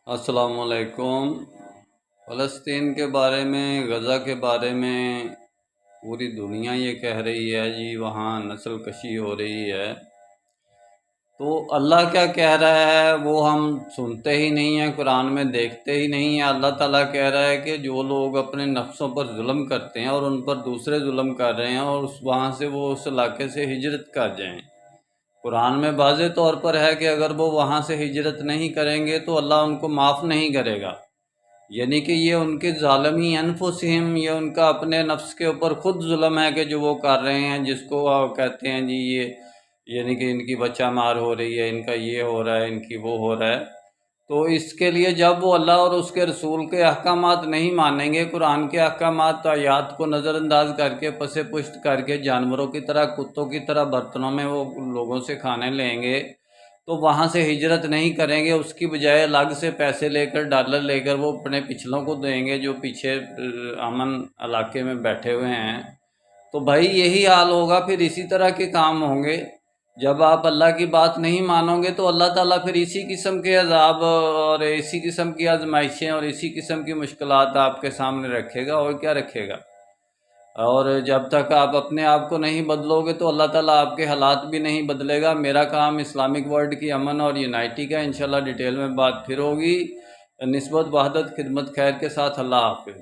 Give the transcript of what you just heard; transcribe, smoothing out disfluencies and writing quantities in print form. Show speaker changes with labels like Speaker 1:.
Speaker 1: السلام علیکم۔ فلسطین کے بارے میں، غزہ کے بارے میں پوری دنیا یہ کہہ رہی ہے جی وہاں نسل کشی ہو رہی ہے، تو اللہ کیا کہہ رہا ہے وہ ہم سنتے ہی نہیں ہیں، قرآن میں دیکھتے ہی نہیں ہیں۔ اللہ تعالیٰ کہہ رہا ہے کہ جو لوگ اپنے نفسوں پر ظلم کرتے ہیں اور ان پر دوسرے ظلم کر رہے ہیں اور وہاں سے وہ اس علاقے سے ہجرت کر جائیں۔ قرآن میں واضح طور پر ہے کہ اگر وہ وہاں سے ہجرت نہیں کریں گے تو اللہ ان کو معاف نہیں کرے گا، یعنی کہ یہ ان کے ظالمی انفسہم، یہ ان کا اپنے نفس کے اوپر خود ظلم ہے کہ جو وہ کر رہے ہیں، جس کو وہ کہتے ہیں جی یہ یعنی کہ ان کی بچہ مار ہو رہی ہے، ان کا یہ ہو رہا ہے، ان کی وہ ہو رہا ہے۔ تو اس کے لیے جب وہ اللہ اور اس کے رسول کے احکامات نہیں مانیں گے، قرآن کے احکامات آیات کو نظر انداز کر کے پس پشت کر کے جانوروں کی طرح، کتوں کی طرح برتنوں میں وہ لوگوں سے کھانے لیں گے، تو وہاں سے ہجرت نہیں کریں گے، اس کی بجائے الگ سے پیسے لے کر، ڈالر لے کر وہ اپنے پچھلوں کو دیں گے جو پیچھے امن علاقے میں بیٹھے ہوئے ہیں۔ تو بھائی یہی حال ہوگا، پھر اسی طرح کے کام ہوں گے۔ جب آپ اللہ کی بات نہیں مانو گے تو اللہ تعالیٰ پھر اسی قسم کے عذاب اور اسی قسم کی آزمائشیں اور اسی قسم کی مشکلات آپ کے سامنے رکھے گا، اور کیا رکھے گا۔ اور جب تک آپ اپنے آپ کو نہیں بدلو گے تو اللہ تعالیٰ آپ کے حالات بھی نہیں بدلے گا۔ میرا کام اسلامک ورلڈ کی امن اور یونائٹی کا، انشاءاللہ ڈیٹیل میں بات پھر ہوگی۔ نسبت وحدت خدمت خیر کے ساتھ، اللہ حافظ۔